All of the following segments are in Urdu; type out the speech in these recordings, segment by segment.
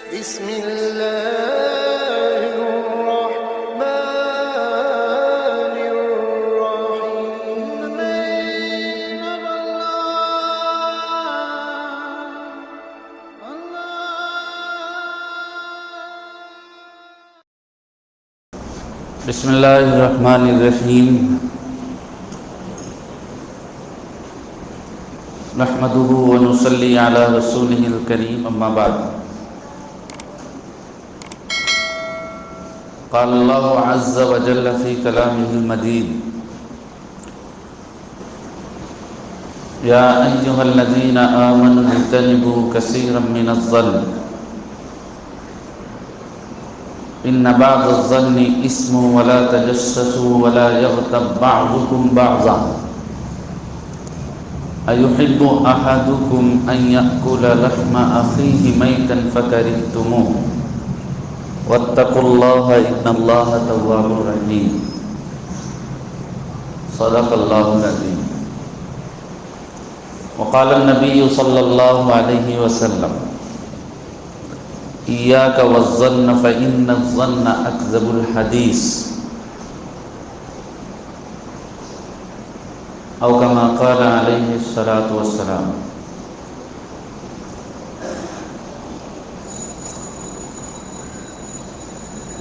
بسم الله الرحمن الرحيم. بسم اللہ الرحمن الرحیم. نحمده ونصلي على رسوله الكريم. اما بعد، قال الله عز وجل في كلامه المجيد: يا أيها الذين آمنوا اجتنبوا كثيرا من الظن إن بعض الظن إثم ولا تجسسوا ولا يغتب بعضكم بعضا أيحب أحدكم أن يأكل لحم أخيه ميتا فكرهتموه واتقوا الله إن الله تواب رحيم. صدق الله العظيم. وقال النبي صلى الله عليه وسلم: إياك والظن فإن الظن أكذب الحديث، أو كما قال عليه الصلاة والسلام.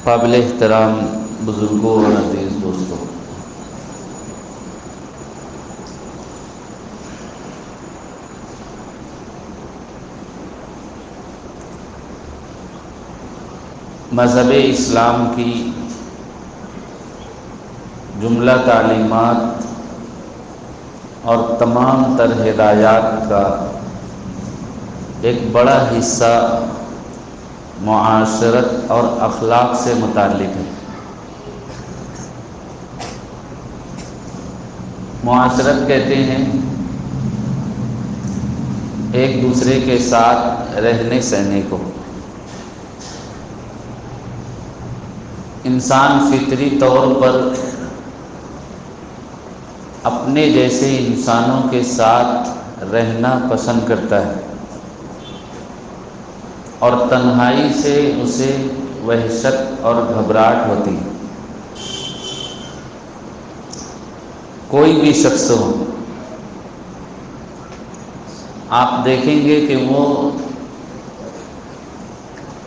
قابل احترام بزرگوں اور عزیز دوستوں، مذہب اسلام کی جملہ تعلیمات اور تمام تر ہدایات کا ایک بڑا حصہ معاشرت اور اخلاق سے متعلق ہے. معاشرت کہتے ہیں ایک دوسرے کے ساتھ رہنے سہنے کو. انسان فطری طور پر اپنے جیسے انسانوں کے ساتھ رہنا پسند کرتا ہے، اور تنہائی سے اسے وحشت اور گھبراہٹ ہوتی ہے. کوئی بھی شخص ہو، آپ دیکھیں گے کہ وہ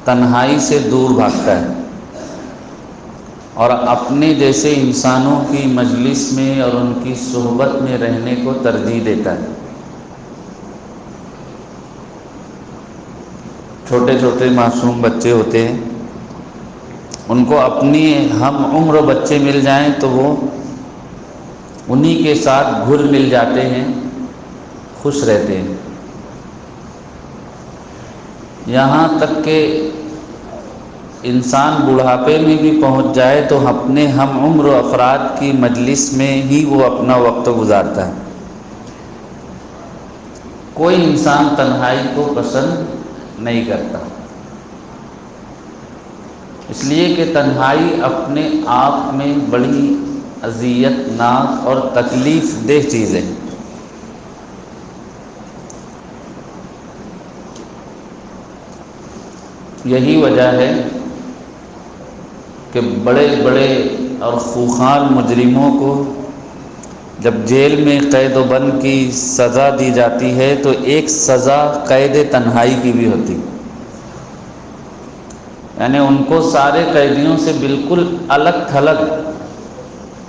تنہائی سے دور بھاگتا ہے اور اپنے جیسے انسانوں کی مجلس میں اور ان کی صحبت میں رہنے کو ترجیح دیتا ہے. چھوٹے چھوٹے معصوم بچے ہوتے ہیں، ان کو اپنی ہم عمر بچے مل جائیں تو وہ انہی کے ساتھ گھل مل جاتے ہیں، خوش رہتے ہیں. یہاں تک کہ انسان بڑھاپے میں بھی پہنچ جائے تو اپنے ہم عمر افراد کی مجلس میں ہی وہ اپنا وقت گزارتا ہے. کوئی انسان تنہائی کو پسند نہیں کرتا، اس لیے کہ تنہائی اپنے آپ میں بڑی اذیت ناک اور تکلیف دہ چیز ہے. یہی وجہ ہے کہ بڑے بڑے اور خوخان مجرموں کو جب جیل میں قید و بند کی سزا دی جاتی ہے تو ایک سزا قید تنہائی کی بھی ہوتی، یعنی ان کو سارے قیدیوں سے بالکل الگ تھلگ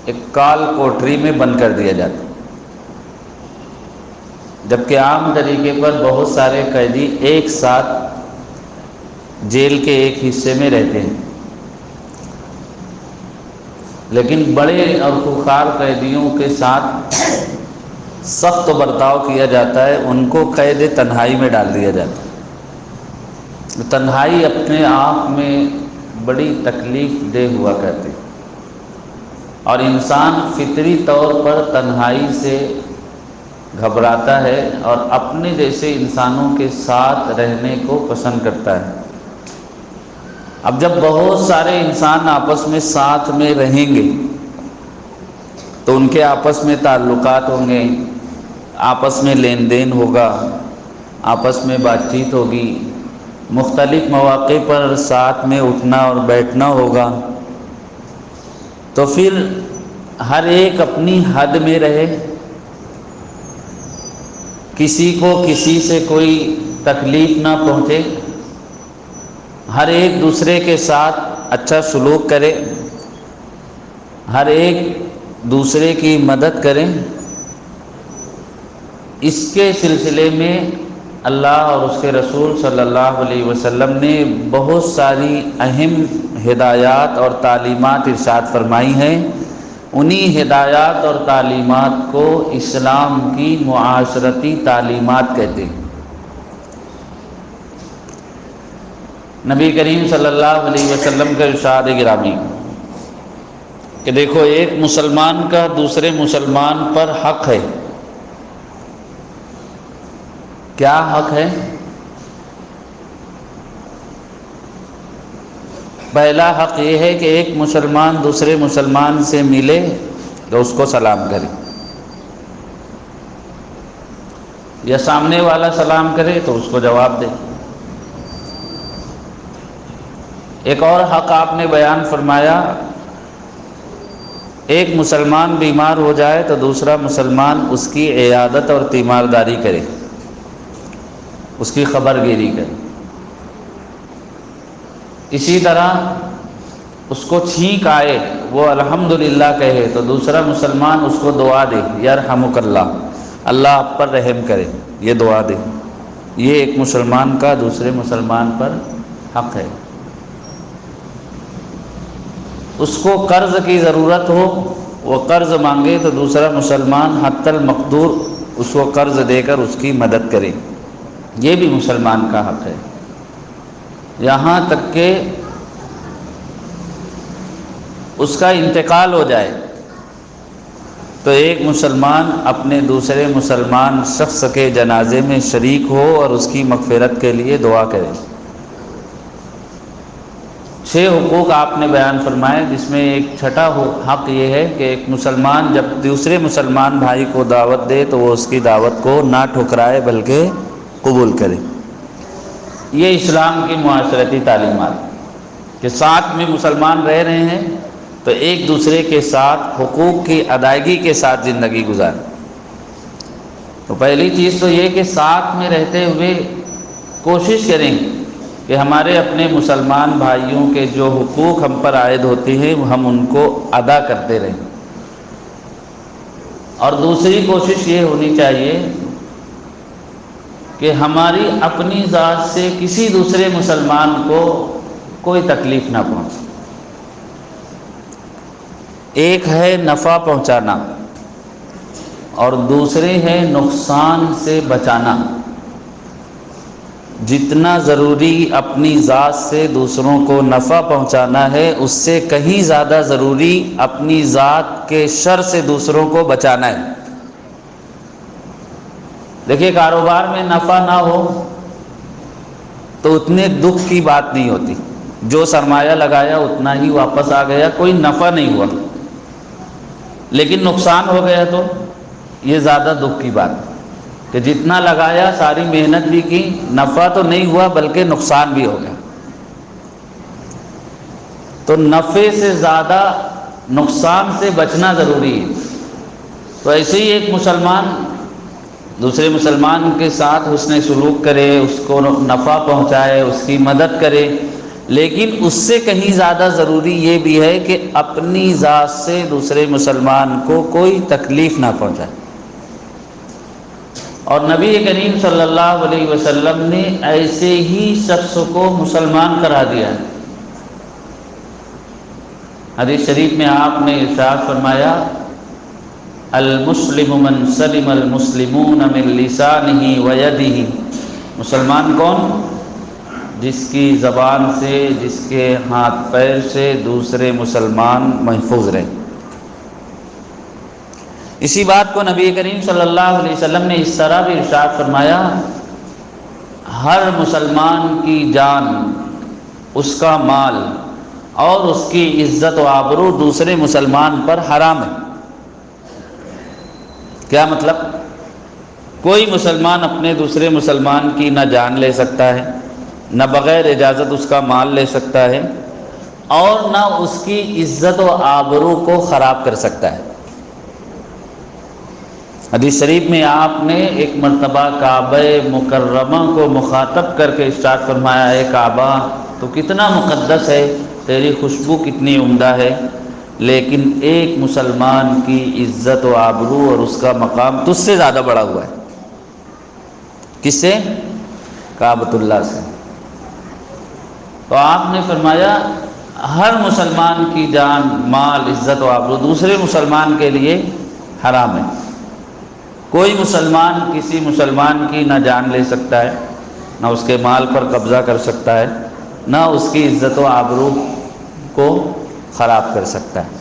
ایک کال کوٹری میں بند کر دیا جاتا، جبکہ عام طریقے پر بہت سارے قیدی ایک ساتھ جیل کے ایک حصے میں رہتے ہیں. لیکن بڑے اور خوخار قیدیوں کے ساتھ سخت برتاؤ کیا جاتا ہے، ان کو قید تنہائی میں ڈال دیا جاتا ہے. تنہائی اپنے آپ میں بڑی تکلیف دہ ہوا کرتی، اور انسان فطری طور پر تنہائی سے گھبراتا ہے اور اپنے جیسے انسانوں کے ساتھ رہنے کو پسند کرتا ہے. اب جب بہت سارے انسان آپس میں ساتھ میں رہیں گے تو ان کے آپس میں تعلقات ہوں گے، آپس میں لین دین ہوگا، آپس میں بات چیت ہوگی، مختلف مواقع پر ساتھ میں اٹھنا اور بیٹھنا ہوگا، تو پھر ہر ایک اپنی حد میں رہے، کسی کو کسی سے کوئی تکلیف نہ پہنچے، ہر ایک دوسرے کے ساتھ اچھا سلوک کرے، ہر ایک دوسرے کی مدد کریں۔ اس کے سلسلے میں اللہ اور اس کے رسول صلی اللہ علیہ وسلم نے بہت ساری اہم ہدایات اور تعلیمات ارشاد فرمائی ہیں۔ انہی ہدایات اور تعلیمات کو اسلام کی معاشرتی تعلیمات کہتے ہیں۔ نبی کریم صلی اللہ علیہ وسلم کا ارشاد گرامی کہ دیکھو، ایک مسلمان کا دوسرے مسلمان پر حق ہے۔ کیا حق ہے؟ پہلا حق یہ ہے کہ ایک مسلمان دوسرے مسلمان سے ملے تو اس کو سلام کرے، یا سامنے والا سلام کرے تو اس کو جواب دے۔ ایک اور حق آپ نے بیان فرمایا، ایک مسلمان بیمار ہو جائے تو دوسرا مسلمان اس کی عیادت اور تیمارداری کرے، اس کی خبر گیری کرے۔ اسی طرح اس کو چھینک آئے وہ الحمدللہ کہے تو دوسرا مسلمان اس کو دعا دے، یرحمک اللہ، اللہ آپ پر رحم کرے، یہ دعا دے۔ یہ ایک مسلمان کا دوسرے مسلمان پر حق ہے۔ اس کو قرض کی ضرورت ہو، وہ قرض مانگے تو دوسرا مسلمان حتی المقدور اس کو قرض دے کر اس کی مدد کرے، یہ بھی مسلمان کا حق ہے۔ یہاں تک کہ اس کا انتقال ہو جائے تو ایک مسلمان اپنے دوسرے مسلمان شخص کے جنازے میں شریک ہو اور اس کی مغفرت کے لیے دعا کرے۔ 6 حقوق آپ نے بیان فرمائے، جس میں ایک چھٹا حق یہ ہے کہ ایک مسلمان جب دوسرے مسلمان بھائی کو دعوت دے تو وہ اس کی دعوت کو نہ ٹھکرائے بلکہ قبول کرے۔ یہ اسلام کی معاشرتی تعلیمات کہ ساتھ میں مسلمان رہ رہے ہیں تو ایک دوسرے کے ساتھ حقوق کی ادائیگی کے ساتھ زندگی گزاریں۔ تو پہلی چیز تو یہ کہ ساتھ میں رہتے ہوئے کوشش کریں کہ ہمارے اپنے مسلمان بھائیوں کے جو حقوق ہم پر عائد ہوتے ہیں ہم ان کو ادا کرتے رہیں۔ اور دوسری کوشش یہ ہونی چاہیے کہ ہماری اپنی ذات سے کسی دوسرے مسلمان کو کوئی تکلیف نہ پہنچے۔ ایک ہے نفع پہنچانا اور دوسرے ہے نقصان سے بچانا۔ جتنا ضروری اپنی ذات سے دوسروں کو نفع پہنچانا ہے، اس سے کہیں زیادہ ضروری اپنی ذات کے شر سے دوسروں کو بچانا ہے۔ دیکھیے، کاروبار میں نفع نہ ہو تو اتنے دکھ کی بات نہیں ہوتی، جو سرمایہ لگایا اتنا ہی واپس آ گیا، کوئی نفع نہیں ہوا۔ لیکن نقصان ہو گیا تو یہ زیادہ دکھ کی بات کہ جتنا لگایا، ساری محنت بھی کی، نفع تو نہیں ہوا بلکہ نقصان بھی ہو گیا۔ تو نفع سے زیادہ نقصان سے بچنا ضروری ہے۔ تو ایسے ہی ایک مسلمان دوسرے مسلمان کے ساتھ حسن سلوک کرے، اس کو نفع پہنچائے، اس کی مدد کرے، لیکن اس سے کہیں زیادہ ضروری یہ بھی ہے کہ اپنی ذات سے دوسرے مسلمان کو کوئی تکلیف نہ پہنچائے۔ اور نبی کریم صلی اللہ علیہ وسلم نے ایسے ہی شخص کو مسلمان کرا دیا۔ حدیث شریف میں آپ نے ارشاد فرمایا، المسلم من سلم المسلمون من لسانہ ویدہ۔ مسلمان کون؟ جس کی زبان سے، جس کے ہاتھ پیر سے دوسرے مسلمان محفوظ رہیں۔ اسی بات کو نبی کریم صلی اللہ علیہ وسلم نے اس طرح بھی ارشاد فرمایا، ہر مسلمان کی جان، اس کا مال اور اس کی عزت و آبرو دوسرے مسلمان پر حرام ہے۔ کیا مطلب؟ کوئی مسلمان اپنے دوسرے مسلمان کی نہ جان لے سکتا ہے، نہ بغیر اجازت اس کا مال لے سکتا ہے، اور نہ اس کی عزت و آبرو کو خراب کر سکتا ہے۔ حدیث شریف میں آپ نے ایک مرتبہ کعبہ مکرمہ کو مخاطب کر کے ارشاد فرمایا، اے کعبہ تو کتنا مقدس ہے، تیری خوشبو کتنی عمدہ ہے، لیکن ایک مسلمان کی عزت و آبرو اور اس کا مقام تجھ سے زیادہ بڑا ہوا ہے۔ کس سے؟ کعبۃ اللہ سے۔ تو آپ نے فرمایا ہر مسلمان کی جان، مال، عزت و آبرو دوسرے مسلمان کے لیے حرام ہے۔ کوئی مسلمان کسی مسلمان کی نہ جان لے سکتا ہے، نہ اس کے مال پر قبضہ کر سکتا ہے، نہ اس کی عزت و آبرو کو خراب کر سکتا ہے۔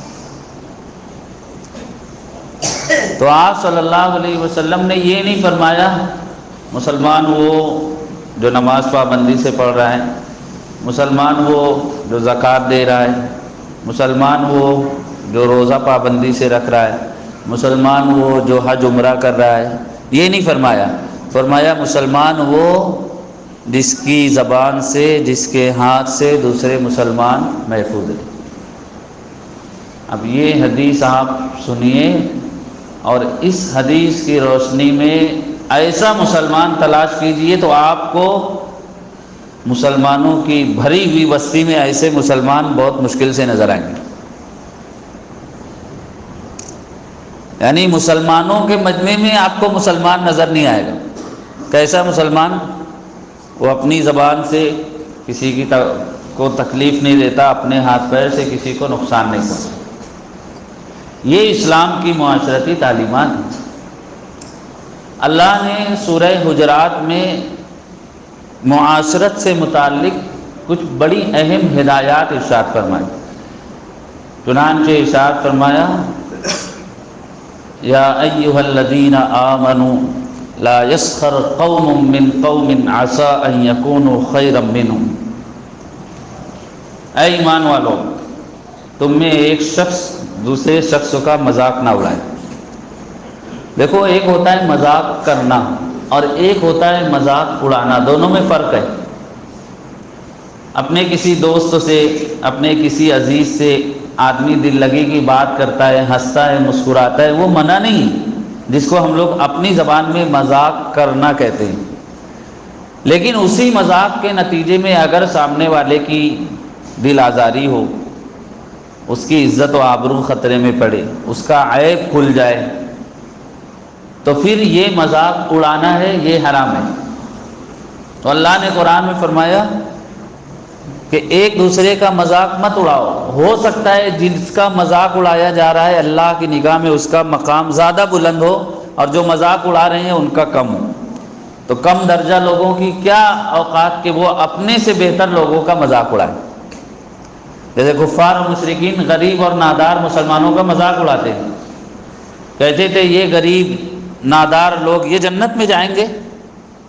تو آپ صلی اللہ علیہ وسلم نے یہ نہیں فرمایا مسلمان وہ جو نماز پابندی سے پڑھ رہا ہے، مسلمان وہ جو زکوٰۃ دے رہا ہے، مسلمان وہ جو روزہ پابندی سے رکھ رہا ہے، مسلمان وہ جو حج عمرہ کر رہا ہے، یہ نہیں فرمایا۔ فرمایا مسلمان وہ جس کی زبان سے، جس کے ہاتھ سے دوسرے مسلمان محفوظ ہے۔ اب یہ حدیث آپ سنیے، اور اس حدیث کی روشنی میں ایسا مسلمان تلاش کیجئے تو آپ کو مسلمانوں کی بھری ہوئی بستی میں ایسے مسلمان بہت مشکل سے نظر آئیں گے۔ یعنی مسلمانوں کے مجمع میں آپ کو مسلمان نظر نہیں آئے گا۔ کیسا مسلمان؟ وہ اپنی زبان سے کسی کی کو تکلیف نہیں دیتا، اپنے ہاتھ پیر سے کسی کو نقصان نہیں پہنچاتا۔ یہ اسلام کی معاشرتی تعلیمات ہیں۔ اللہ نے سورہ حجرات میں معاشرت سے متعلق کچھ بڑی اہم ہدایات ارشاد فرمائی۔ چنانچہ ارشاد فرمایا یا ایھا الذین آمنوا لا یسخر قوم من قوم عسى ان یکونوا خیرا منهم۔ اے ایمان والو، تم میں ایک شخص دوسرے شخص کا مذاق نہ اڑائے۔ دیکھو، ایک ہوتا ہے مذاق کرنا اور ایک ہوتا ہے مذاق اڑانا، دونوں میں فرق ہے۔ اپنے کسی دوست سے، اپنے کسی عزیز سے آدمی دل لگی کی بات کرتا ہے، ہنستا ہے، مسکراتا ہے، وہ منع نہیں، جس کو ہم لوگ اپنی زبان میں مذاق کرنا کہتے ہیں۔ لیکن اسی مذاق کے نتیجے میں اگر سامنے والے کی دل آزاری ہو، اس کی عزت و آبرو خطرے میں پڑے، اس کا عیب کھل جائے، تو پھر یہ مذاق اڑانا ہے، یہ حرام ہے۔ تو اللہ نے قرآن میں فرمایا کہ ایک دوسرے کا مذاق مت اڑاؤ۔ ہو سکتا ہے جس کا مذاق اڑایا جا رہا ہے اللہ کی نگاہ میں اس کا مقام زیادہ بلند ہو، اور جو مذاق اڑا رہے ہیں ان کا کم ہو۔ تو کم درجہ لوگوں کی کیا اوقات کہ وہ اپنے سے بہتر لوگوں کا مذاق اڑائیں۔ جیسے کفار اور مشرکین غریب اور نادار مسلمانوں کا مذاق اڑاتے ہیں، کہتے تھے یہ غریب نادار لوگ یہ جنت میں جائیں گے،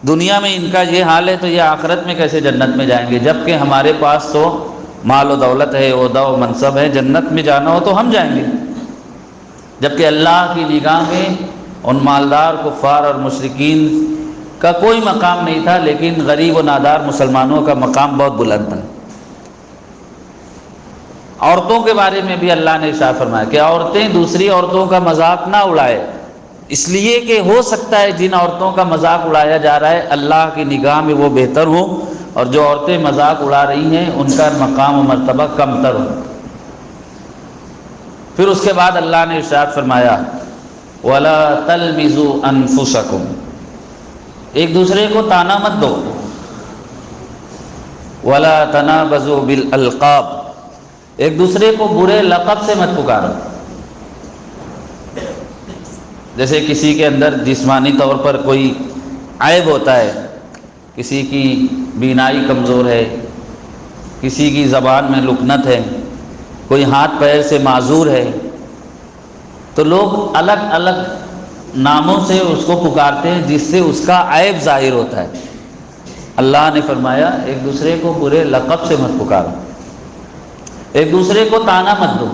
دنیا میں ان کا یہ حال ہے تو یہ آخرت میں کیسے جنت میں جائیں گے، جبکہ ہمارے پاس تو مال و دولت ہے، عہدہ و منصب ہے، جنت میں جانا ہو تو ہم جائیں گے۔ جبکہ اللہ کی نگاہ میں ان مالدار کفار اور مشرکین کا کوئی مقام نہیں تھا، لیکن غریب و نادار مسلمانوں کا مقام بہت بلند تھا۔ عورتوں کے بارے میں بھی اللہ نے ارشاد فرمایا کہ عورتیں دوسری عورتوں کا مذاق نہ اڑائے، اس لیے کہ ہو سکتا ہے جن عورتوں کا مذاق اڑایا جا رہا ہے اللہ کی نگاہ میں وہ بہتر ہوں، اور جو عورتیں مذاق اڑا رہی ہیں ان کا مقام و مرتبہ کم تر ہو۔ پھر اس کے بعد اللہ نے ارشاد فرمایا وَلَا تَلْمِزُوا أَنفُسَكُمْ، ایک دوسرے کو طعنہ مت دو۔ وَلَا تَنَابَزُوا بِالْأَلْقَابِ، ایک دوسرے کو برے لقب سے مت پکارو۔ جیسے کسی کے اندر جسمانی طور پر کوئی عیب ہوتا ہے، کسی کی بینائی کمزور ہے، کسی کی زبان میں لکنت ہے، کوئی ہاتھ پیر سے معذور ہے، تو لوگ الگ الگ ناموں سے اس کو پکارتے ہیں جس سے اس کا عیب ظاہر ہوتا ہے۔ اللہ نے فرمایا ایک دوسرے کو برے لقب سے مت پکارو، ایک دوسرے کو طعنہ مت دو۔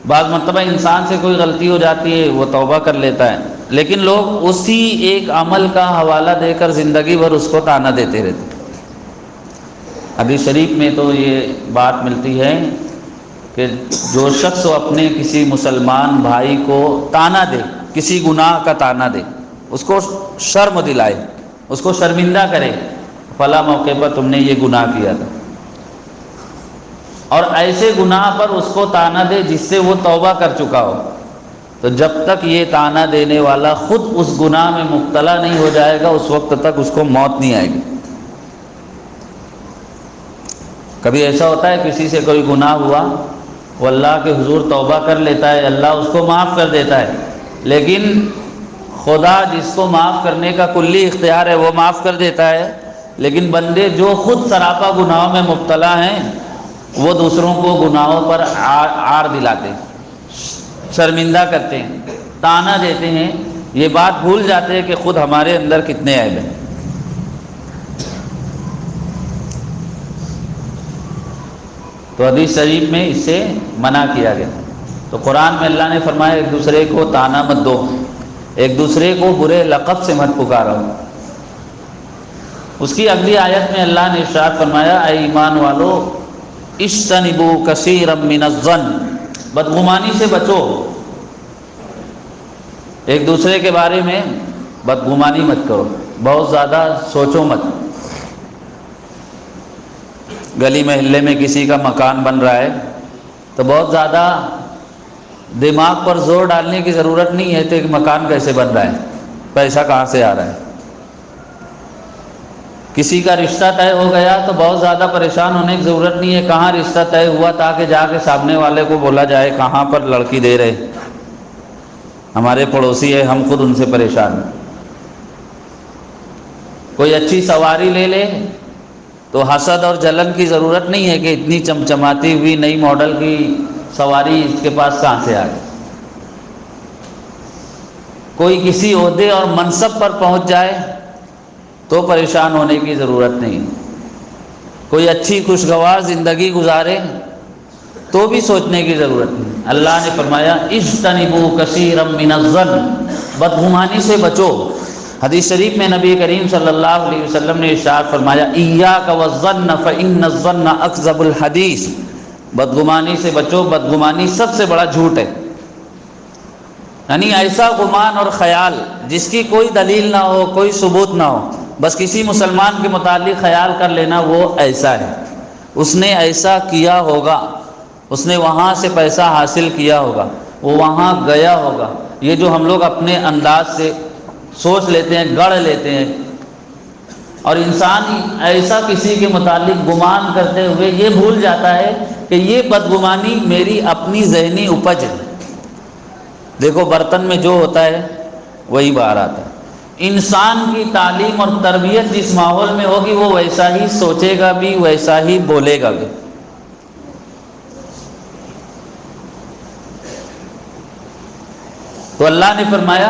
بعض مرتبہ انسان سے کوئی غلطی ہو جاتی ہے، وہ توبہ کر لیتا ہے، لیکن لوگ اسی ایک عمل کا حوالہ دے کر زندگی بھر اس کو طعنہ دیتے رہتے ہیں۔ حدیث شریف میں تو یہ بات ملتی ہے کہ جو شخص اپنے کسی مسلمان بھائی کو طعنہ دے، کسی گناہ کا طعنہ دے، اس کو شرم دلائے، اس کو شرمندہ کرے، فلاں موقع پر تم نے یہ گناہ کیا تھا، اور ایسے گناہ پر اس کو طعنہ دے جس سے وہ توبہ کر چکا ہو، تو جب تک یہ طعنہ دینے والا خود اس گناہ میں مبتلا نہیں ہو جائے گا اس وقت تک اس کو موت نہیں آئے گی۔ کبھی ایسا ہوتا ہے کسی سے کوئی گناہ ہوا، وہ اللہ کے حضور توبہ کر لیتا ہے، اللہ اس کو معاف کر دیتا ہے، لیکن خدا جس کو معاف کرنے کا کلی اختیار ہے وہ معاف کر دیتا ہے، لیکن بندے جو خود سراپا گناہوں میں مبتلا ہیں وہ دوسروں کو گناہوں پر عار دلاتے ہیں، شرمندہ کرتے ہیں، طعنہ دیتے ہیں، یہ بات بھول جاتے ہیں کہ خود ہمارے اندر کتنے عیب ہیں۔ تو حدیث شریف میں اس سے منع کیا گیا۔ تو قرآن میں اللہ نے فرمایا ایک دوسرے کو طعنہ مت دو، ایک دوسرے کو برے لقب سے مت پکارو۔ اس کی اگلی آیت میں اللہ نے ارشاد فرمایا اے ایمان والو اجتنبوا کثیرا من الظن، بدگمانی سے بچو، ایک دوسرے کے بارے میں بدگمانی مت کرو، بہت زیادہ سوچو مت۔ گلی محلے میں کسی کا مکان بن رہا ہے تو بہت زیادہ دماغ پر زور ڈالنے کی ضرورت نہیں ہے کہ مکان کیسے بن رہا ہے، پیسہ کہاں سے آ رہا ہے۔ کسی کا رشتہ طے ہو گیا تو بہت زیادہ پریشان ہونے کی ضرورت نہیں ہے کہاں رشتہ طے ہوا، تاکہ جا کے سامنے والے کو بولا جائے کہاں پر لڑکی دے رہے، ہمارے پڑوسی ہے، ہم خود ان سے پریشان ہیں۔ کوئی اچھی سواری لے لے تو حسد اور جلن کی ضرورت نہیں ہے کہ اتنی چمچماتی ہوئی نئی ماڈل کی سواری اس کے پاس کہاں سے آ گئی۔ کوئی کسی عہدے اور منصب پر پہنچ جائے تو پریشان ہونے کی ضرورت نہیں، کوئی اچھی خوشگوار زندگی گزارے تو بھی سوچنے کی ضرورت نہیں۔ اللہ نے فرمایا اجتنبوا کثیرا من الظن، بدگمانی سے بچو۔ حدیث شریف میں نبی کریم صلی اللہ علیہ وسلم نے ارشاد فرمایا ایاک والظن فإن الظن اکذب الحدیث، بدگمانی سے بچو، بدگمانی سب سے بڑا جھوٹ ہے۔ یعنی ایسا گمان اور خیال جس کی کوئی دلیل نہ ہو، کوئی ثبوت نہ ہو، بس کسی مسلمان کے متعلق خیال کر لینا وہ ایسا ہے، اس نے ایسا کیا ہوگا، اس نے وہاں سے پیسہ حاصل کیا ہوگا، وہ وہاں گیا ہوگا، یہ جو ہم لوگ اپنے انداز سے سوچ لیتے ہیں، گڑھ لیتے ہیں، اور انسان ایسا کسی کے متعلق گمان کرتے ہوئے یہ بھول جاتا ہے کہ یہ بدگمانی میری اپنی ذہنی اپج ہے۔ دیکھو برتن میں جو ہوتا ہے وہی باہر آتا ہے۔ انسان کی تعلیم اور تربیت جس ماحول میں ہوگی وہ ویسا ہی سوچے گا بھی، ویسا ہی بولے گا بھی۔ تو اللہ نے فرمایا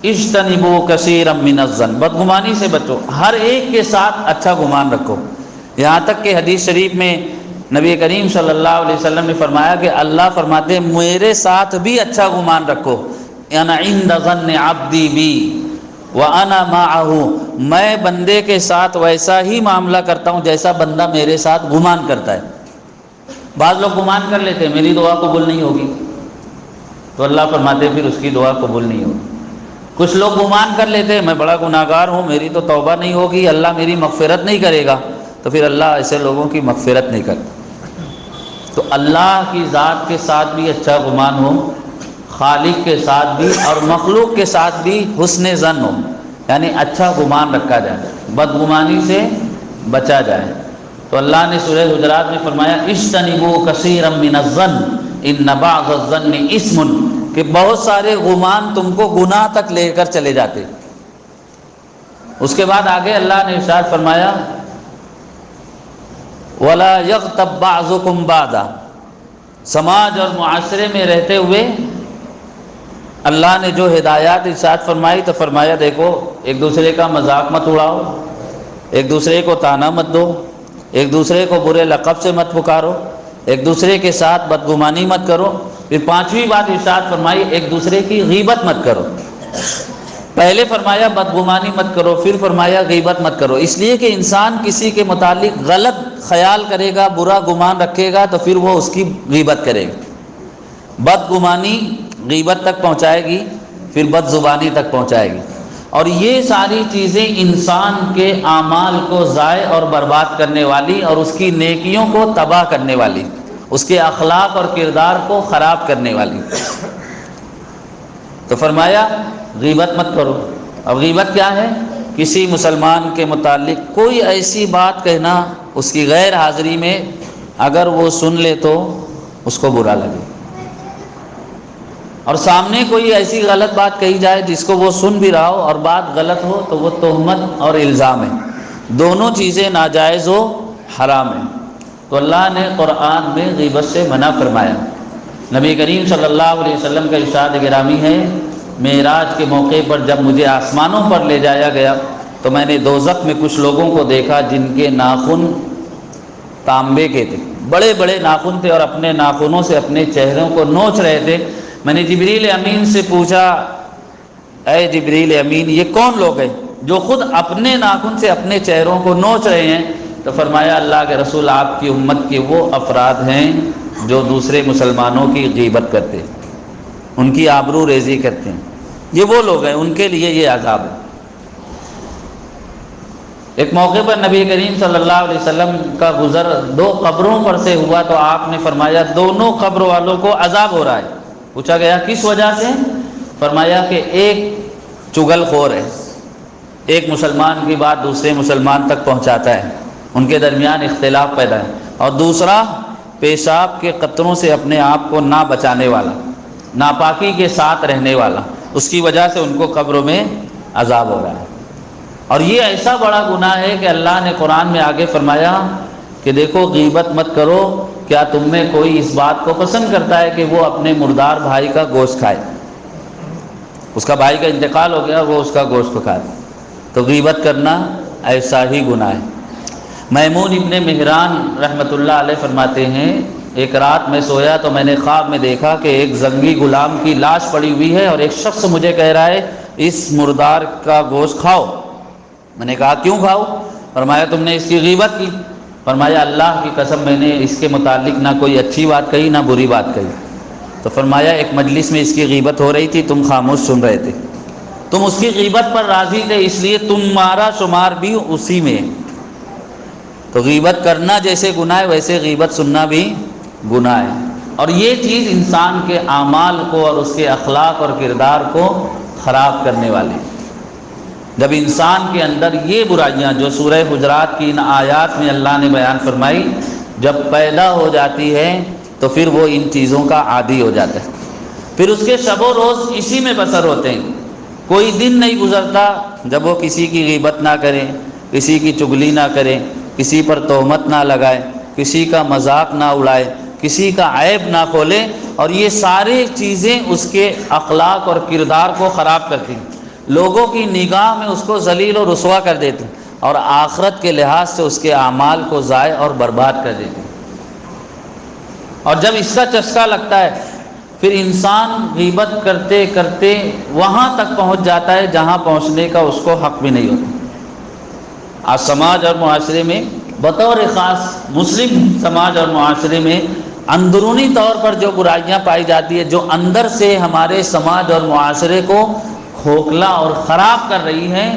اجتنبوا کثیرا من الظن، بدگمانی سے بچو، ہر ایک کے ساتھ اچھا گمان رکھو۔ یہاں تک کہ حدیث شریف میں نبی کریم صلی اللہ علیہ وسلم نے فرمایا کہ اللہ فرماتے ہیں میرے ساتھ بھی اچھا گمان رکھو، انا عند ظن عبدی بی وانا معہ، میں بندے کے ساتھ ویسا ہی معاملہ کرتا ہوں جیسا بندہ میرے ساتھ گمان کرتا ہے۔ بعض لوگ گمان کر لیتے ہیں میری دعا قبول نہیں ہوگی، تو اللہ فرماتے ہیں پھر اس کی دعا قبول نہیں ہوگی۔ کچھ لوگ گمان کر لیتے ہیں میں بڑا گناہ گار ہوں، میری تو توبہ نہیں ہوگی، اللہ میری مغفرت نہیں کرے گا، تو پھر اللہ ایسے لوگوں کی مغفرت نہیں کرتا۔ تو اللہ کی ذات کے ساتھ بھی اچھا گمان ہو، خالق کے ساتھ بھی اور مخلوق کے ساتھ بھی حسن ظن ہو، یعنی اچھا گمان رکھا جائے، بدگمانی سے بچا جائے۔ تو اللہ نے سورہ حجرات میں فرمایا اجتنبوا کثیرا من الظن ان بعض الظن اسم، کہ بہت سارے گمان تم کو گناہ تک لے کر چلے جاتے۔ اس کے بعد آگے اللہ نے ارشاد فرمایا وَلَا يَغْتَبْ بَعْضُكُمْ بَعْضًا، سماج اور معاشرے میں رہتے ہوئے اللہ نے جو ہدایات ارشاد فرمائی تو فرمایا دیکھو ایک دوسرے کا مذاق مت اڑاؤ، ایک دوسرے کو طعنہ مت دو، ایک دوسرے کو برے لقب سے مت پکارو، ایک دوسرے کے ساتھ بدگمانی مت کرو۔ پھر پانچویں بات ارشاد فرمائی ایک دوسرے کی غیبت مت کرو، پہلے فرمایا بدگمانی مت کرو، پھر فرمایا غیبت مت کرو، اس لیے کہ انسان کسی کے متعلق غلط خیال کرے گا، برا گمان رکھے گا تو پھر وہ اس کی غیبت کرے گا۔ بدگمانی غیبت تک پہنچائے گی، پھر بد زبانی تک پہنچائے گی، اور یہ ساری چیزیں انسان کے اعمال کو ضائع اور برباد کرنے والی اور اس کی نیکیوں کو تباہ کرنے والی، اس کے اخلاق اور کردار کو خراب کرنے والی۔ تو فرمایا غیبت مت کرو۔ اب غیبت کیا ہے؟ کسی مسلمان کے متعلق کوئی ایسی بات کہنا اس کی غیر حاضری میں، اگر وہ سن لے تو اس کو برا لگے، اور سامنے کوئی ایسی غلط بات کہی جائے جس کو وہ سن بھی رہا ہو اور بات غلط ہو تو وہ تہمت اور الزام ہے، دونوں چیزیں ناجائز و حرام ہیں۔ تو اللہ نے قرآن میں غیبت سے منع فرمایا۔ نبی کریم صلی اللہ علیہ وسلم کا ارشاد گرامی ہے، معراج کے موقع پر جب مجھے آسمانوں پر لے جایا گیا تو میں نے دوزخ میں کچھ لوگوں کو دیکھا جن کے ناخن تانبے کے تھے، بڑے بڑے ناخن تھے، اور اپنے ناخنوں سے اپنے چہروں کو نوچ رہے تھے۔ میں نے جبریل امین سے پوچھا، اے جبریل امین، یہ کون لوگ ہیں جو خود اپنے ناخن سے اپنے چہروں کو نوچ رہے ہیں؟ تو فرمایا اللہ کے رسول، آپ کی امت کے وہ افراد ہیں جو دوسرے مسلمانوں کی غیبت کرتے ہیں، ان کی آبرو ریزی کرتے ہیں، یہ وہ لوگ ہیں، ان کے لیے یہ عذاب ہے۔ ایک موقع پر نبی کریم صلی اللہ علیہ وسلم کا گزر دو قبروں پر سے ہوا تو آپ نے فرمایا دونوں قبر والوں کو عذاب ہو رہا ہے۔ پوچھا گیا کس وجہ سے؟ فرمایا کہ ایک چغل خور ہے، ایک مسلمان کی بات دوسرے مسلمان تک پہنچاتا ہے، ان کے درمیان اختلاف پیدا ہے، اور دوسرا پیشاب کے قطروں سے اپنے آپ کو نہ بچانے والا، ناپاکی کے ساتھ رہنے والا، اس کی وجہ سے ان کو قبروں میں عذاب ہو رہا ہے۔ اور یہ ایسا بڑا گناہ ہے کہ اللہ نے قرآن میں آگے فرمایا کہ دیکھو غیبت مت کرو، کیا تم میں کوئی اس بات کو پسند کرتا ہے کہ وہ اپنے مردار بھائی کا گوشت کھائے؟ اس کا بھائی کا انتقال ہو گیا، وہ اس کا گوشت کھائے، تو غیبت کرنا ایسا ہی گناہ ہے۔ میمون ابن مہران رحمۃ اللہ علیہ فرماتے ہیں، ایک رات میں سویا تو میں نے خواب میں دیکھا کہ ایک زنگی غلام کی لاش پڑی ہوئی ہے اور ایک شخص مجھے کہہ رہا ہے اس مردار کا گوشت کھاؤ۔ میں نے کہا کیوں کھاؤ؟ فرمایا تم نے اس کی غیبت کی۔ فرمایا اللہ کی قسم میں نے اس کے متعلق نہ کوئی اچھی بات کہی نہ بری بات کہی۔ تو فرمایا ایک مجلس میں اس کی غیبت ہو رہی تھی، تم خاموش سن رہے تھے، تم اس کی غیبت پر راضی تھے، اس لیے تمہارا شمار بھی اسی میں۔ تو غیبت کرنا جیسے گناہ ہے ویسے غیبت سننا بھی گناہ ہے، اور یہ چیز انسان کے اعمال کو اور اس کے اخلاق اور کردار کو خراب کرنے والی۔ جب انسان کے اندر یہ برائیاں جو سورہ حجرات کی ان آیات میں اللہ نے بیان فرمائی جب پیدا ہو جاتی ہے تو پھر وہ ان چیزوں کا عادی ہو جاتا ہے، پھر اس کے شب و روز اسی میں بسر ہوتے ہیں۔ کوئی دن نہیں گزرتا جب وہ کسی کی غیبت نہ کرے، کسی کی چغلی نہ کرے، کسی پر تہمت نہ لگائے، کسی کا مذاق نہ اڑائے، کسی کا عیب نہ کھولے، اور یہ ساری چیزیں اس کے اخلاق اور کردار کو خراب کرتی ہیں، لوگوں کی نگاہ میں اس کو ذلیل و رسوا کر دیتی ہیں، اور آخرت کے لحاظ سے اس کے اعمال کو ضائع اور برباد کر دیتی ہیں۔ اور جب اس کا چسکا لگتا ہے پھر انسان غیبت کرتے کرتے وہاں تک پہنچ جاتا ہے جہاں پہنچنے کا اس کو حق بھی نہیں ہوتا۔ آج سماج اور معاشرے میں بطور خاص مسلم سماج اور معاشرے میں اندرونی طور پر جو برائیاں پائی جاتی ہے، جو اندر سے ہمارے سماج اور معاشرے کو کھوکھلا اور خراب کر رہی ہیں،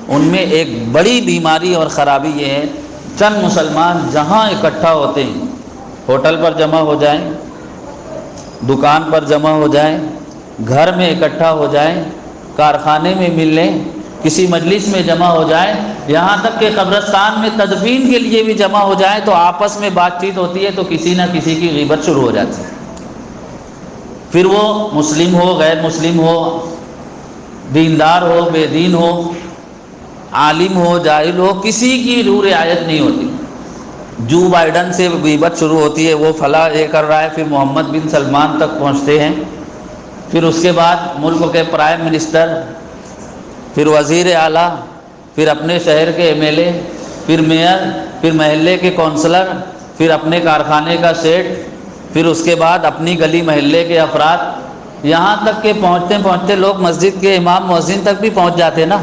ان میں ایک بڑی بیماری اور خرابی یہ ہے، چند مسلمان جہاں اکٹھا ہوتے ہیں، ہوٹل پر جمع ہو جائیں، دکان پر جمع ہو جائیں، گھر میں اکٹھا ہو جائیں، کارخانے میں مل لیں، کسی مجلس میں جمع ہو جائیں، یہاں تک کہ قبرستان میں تدفین کے لیے بھی جمع ہو جائیں تو آپس میں بات چیت ہوتی ہے تو کسی نہ کسی کی غیبت شروع ہو جاتی ہے۔ پھر وہ مسلم ہو، غیر مسلم ہو، دیندار ہو، بے دین ہو، عالم ہو، جاہل ہو، کسی کی روح رعایت نہیں ہوتی۔ جو بائیڈن سے غیبت شروع ہوتی ہے، وہ فلاں یہ کر رہا ہے، پھر محمد بن سلمان تک پہنچتے ہیں، پھر اس کے بعد ملک کے پرائم منسٹر، پھر وزیر اعلیٰ، پھر اپنے شہر کے ایم ایل اے، پھر میئر، پھر محلے کے کونسلر، پھر اپنے کارخانے کا سیٹ، پھر اس کے بعد اپنی گلی محلے کے افراد، یہاں تک کہ پہنچتے پہنچتے لوگ مسجد کے امام مؤذن تک بھی پہنچ جاتے نا۔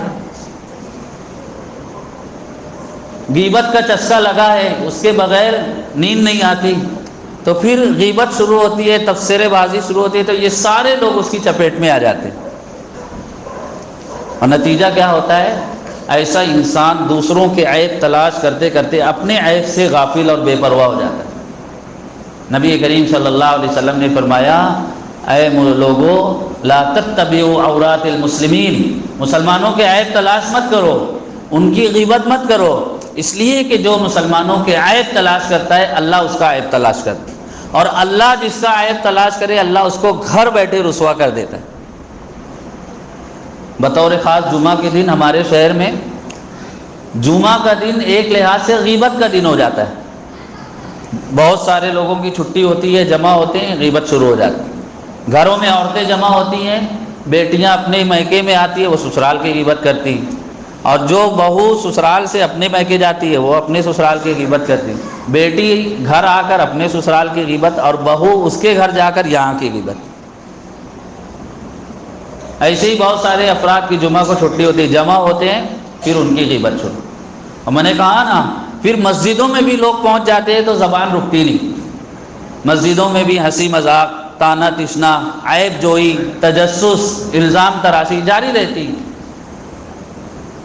غیبت کا چسکا لگا ہے، اس کے بغیر نیند نہیں آتی، تو پھر غیبت شروع ہوتی ہے، تبصرے بازی شروع ہوتی ہے، تو یہ سارے لوگ اس کی چپیٹ میں آ جاتے ہیں، اور نتیجہ کیا ہوتا ہے؟ ایسا انسان دوسروں کے عیب تلاش کرتے کرتے اپنے عیب سے غافل اور بے پرواہ ہو جاتا ہے۔ نبی کریم صلی اللہ علیہ وسلم نے فرمایا، اے لوگو لا تتبعوا عورات المسلمین، مسلمانوں کے عیب تلاش مت کرو، ان کی غیبت مت کرو، اس لیے کہ جو مسلمانوں کے عیب تلاش کرتا ہے اللہ اس کا عیب تلاش کرتا ہے، اور اللہ جس کا عیب تلاش کرے اللہ اس کو گھر بیٹھے رسوا کر دیتا ہے۔ بطور خاص جمعہ کے دن ہمارے شہر میں جمعہ کا دن ایک لحاظ سے غیبت کا دن ہو جاتا ہے، بہت سارے لوگوں کی چھٹی ہوتی ہے، جمع ہوتے ہیں، غیبت شروع ہو جاتی ہے۔ گھروں میں عورتیں جمع ہوتی ہیں، بیٹیاں اپنے میکے میں آتی ہے، وہ سسرال کی غیبت کرتی ہیں، اور جو بہو سسرال سے اپنے میکے جاتی ہے وہ اپنے سسرال کی غیبت کرتی ہے، بیٹی گھر آ کر اپنے سسرال کی غیبت، اور بہو اس کے گھر جا کر یہاں کی غیبت۔ ایسے ہی بہت سارے افراد کی جمعہ کو چھٹی ہوتی ہے، جمع ہوتے ہیں، پھر ان کی غیبت شروع۔ اور میں نے کہا نا، پھر مسجدوں میں بھی لوگ پہنچ جاتے ہیں تو زبان رکتی نہیں، مسجدوں میں بھی ہنسی مذاق، تانا تشنا، عیب جوئی، تجسس، الزام تراشی جاری رہتی۔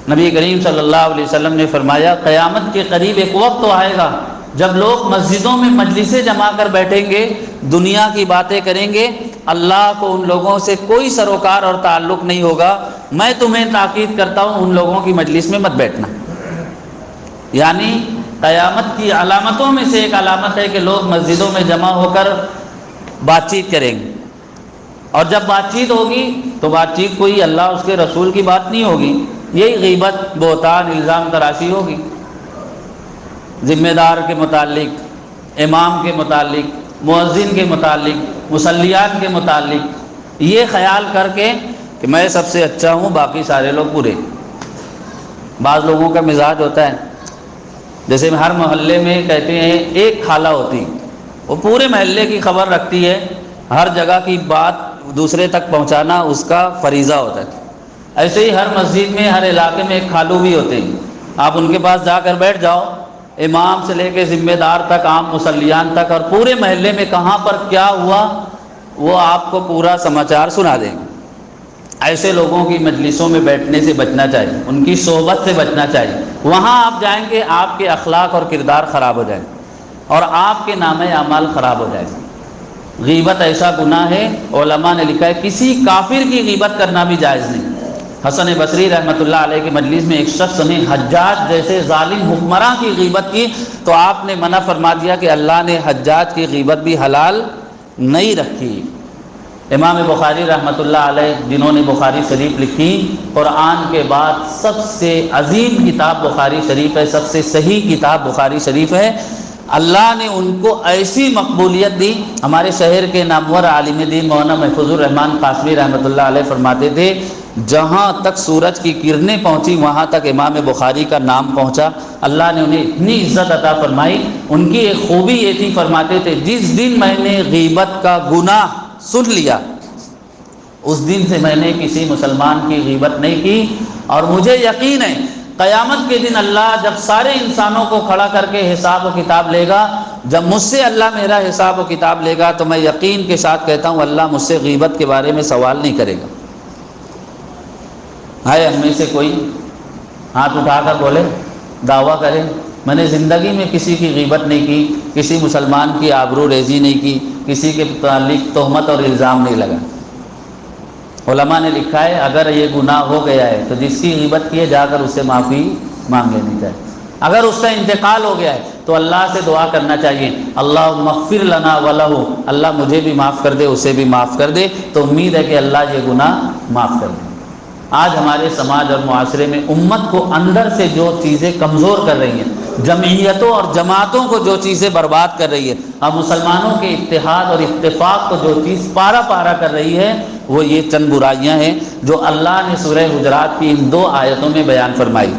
نبی کریم صلی اللہ علیہ وسلم نے فرمایا، قیامت کے قریب ایک وقت تو آئے گا جب لوگ مسجدوں میں مجلسیں جما کر بیٹھیں گے، دنیا کی باتیں کریں گے، اللہ کو ان لوگوں سے کوئی سروکار اور تعلق نہیں ہوگا۔ میں تمہیں تاکید کرتا ہوں ان لوگوں کی مجلس میں مت بیٹھنا۔ یعنی قیامت کی علامتوں میں سے ایک علامت ہے کہ لوگ مسجدوں میں جمع ہو کر بات چیت کریں گے، اور جب بات چیت ہوگی تو بات چیت کوئی اللہ اس کے رسول کی بات نہیں ہوگی، یہی غیبت، بہتان، الزام تراشی ہوگی، ذمہ دار کے متعلق، امام کے متعلق، مؤذن کے متعلق، مصلیات کے متعلق، یہ خیال کر کے کہ میں سب سے اچھا ہوں، باقی سارے لوگ برے۔ بعض لوگوں کا مزاج ہوتا ہے، جیسے ہر محلے میں کہتے ہیں ایک خالہ ہوتی، وہ پورے محلے کی خبر رکھتی ہے، ہر جگہ کی بات دوسرے تک پہنچانا اس کا فریضہ ہوتا ہے۔ ایسے ہی ہر مسجد میں، ہر علاقے میں ایک خالو بھی ہوتے ہیں، آپ ان کے پاس جا کر بیٹھ جاؤ، امام سے لے کے ذمہ دار تک، عام مصلیان تک، اور پورے محلے میں کہاں پر کیا ہوا وہ آپ کو پورا سماچار سنا دیں گے۔ ایسے لوگوں کی مجلسوں میں بیٹھنے سے بچنا چاہیے، ان کی صحبت سے بچنا چاہیے، وہاں آپ جائیں گے آپ کے اخلاق اور کردار خراب ہو جائیں اور آپ کے نام اعمال خراب ہو جائے گا۔ غیبت ایسا گناہ ہے، علماء نے لکھا ہے کسی کافر کی غیبت کرنا بھی جائز نہیں۔ حسن بصری رحمۃ اللہ علیہ کی مجلس میں ایک شخص نے حجاج جیسے ظالم حکمراں کی غیبت کی تو آپ نے منع فرما دیا کہ اللہ نے حجاج کی غیبت بھی حلال نہیں رکھی۔ امام بخاری رحمۃ اللہ علیہ، جنہوں نے بخاری شریف لکھی، قرآن کے بعد سب سے عظیم کتاب بخاری شریف ہے، سب سے صحیح کتاب بخاری شریف ہے، اللہ نے ان کو ایسی مقبولیت دی۔ ہمارے شہر کے نامور عالم دین مولانا محفوظ الرحمان قاسمی رحمۃ اللہ علیہ فرماتے تھے، جہاں تک سورج کی کرنیں پہنچی وہاں تک امام بخاری کا نام پہنچا۔ اللہ نے انہیں اتنی عزت عطا فرمائی۔ ان کی ایک خوبی یہ تھی، فرماتے تھے جس دن میں نے غیبت کا گناہ سن لیا اس دن سے میں نے کسی مسلمان کی غیبت نہیں کی، اور مجھے یقین ہے قیامت کے دن اللہ جب سارے انسانوں کو کھڑا کر کے حساب و کتاب لے گا، جب مجھ سے اللہ میرا حساب و کتاب لے گا تو میں یقین کے ساتھ کہتا ہوں اللہ مجھ سے غیبت کے بارے میں سوال نہیں کرے گا۔ ہے ہم میں سے کوئی ہاتھ اٹھا کر بولے، دعویٰ کرے میں نے زندگی میں کسی کی غیبت نہیں کی، کسی مسلمان کی آبرو ریزی نہیں کی، کسی کے متعلق تہمت اور الزام نہیں لگا۔ علماء نے لکھا ہے اگر یہ گناہ ہو گیا ہے تو جس کی غیبت کی ہے جا کر اس سے معافی مانگ لینی چاہیے۔ اگر اس کا انتقال ہو گیا ہے تو اللہ سے دعا کرنا چاہیے، اللہم اغفر لنا ولہ، اللہ مجھے بھی معاف کر دے اسے بھی معاف کر دے، تو امید ہے کہ اللہ یہ گناہ معاف کر دے۔ آج ہمارے سماج اور معاشرے میں امت کو اندر سے جو چیزیں کمزور کر رہی ہیں، جمعیتوں اور جماعتوں کو جو چیزیں برباد کر رہی ہے، اب مسلمانوں کے اتحاد اور اتفاق کو جو چیز پارا پارا کر رہی ہے وہ یہ چند برائیاں ہیں جو اللہ نے سورہ حجرات کی ان 2 آیتوں میں بیان فرمائی۔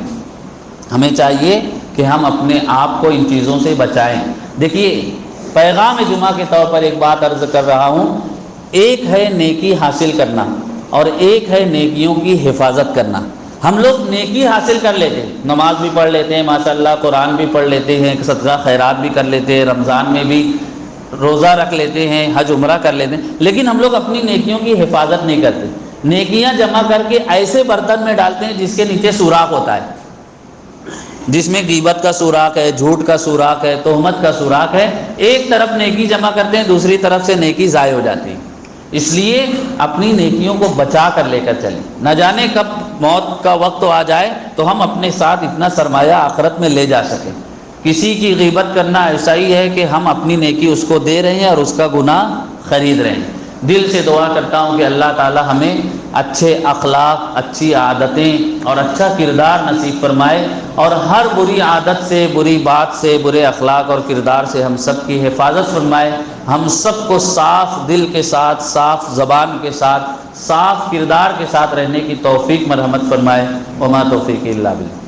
ہمیں چاہیے کہ ہم اپنے آپ کو ان چیزوں سے بچائیں۔ دیکھیے، پیغام جمعہ کے طور پر ایک بات عرض کر رہا ہوں ایک ہے نیکی حاصل کرنا اور ایک ہے نیکیوں کی حفاظت کرنا۔ ہم لوگ نیکی حاصل کر لیتے ہیں، نماز بھی پڑھ لیتے ہیں ماشاءاللہ، قرآن بھی پڑھ لیتے ہیں، صدقہ خیرات بھی کر لیتے ہیں، رمضان میں بھی روزہ رکھ لیتے ہیں، حج عمرہ کر لیتے ہیں، لیکن ہم لوگ اپنی نیکیوں کی حفاظت نہیں کرتے۔ نیکیاں جمع کر کے ایسے برتن میں ڈالتے ہیں جس کے نیچے سوراخ ہوتا ہے، جس میں غیبت کا سوراخ ہے، جھوٹ کا سوراخ ہے، تہمت کا سوراخ ہے۔ ایک طرف نیکی جمع کرتے ہیں، دوسری طرف سے نیکی ضائع ہو جاتی ہے۔ اس لیے اپنی نیکیوں کو بچا کر لے کر چلیں، نہ جانے کب موت کا وقت آ جائے تو ہم اپنے ساتھ اتنا سرمایہ آخرت میں لے جا سکیں۔ کسی کی غیبت کرنا ایسا ہی ہے کہ ہم اپنی نیکی اس کو دے رہے ہیں اور اس کا گناہ خرید رہے ہیں۔ دل سے دعا کرتا ہوں کہ اللہ تعالی ہمیں اچھے اخلاق، اچھی عادتیں اور اچھا کردار نصیب فرمائے، اور ہر بری عادت سے، بری بات سے، برے اخلاق اور کردار سے ہم سب کی حفاظت فرمائے۔ ہم سب کو صاف دل کے ساتھ، صاف زبان کے ساتھ، صاف کردار کے ساتھ رہنے کی توفیق مرحمت فرمائے۔ وما توفیق الا باللہ۔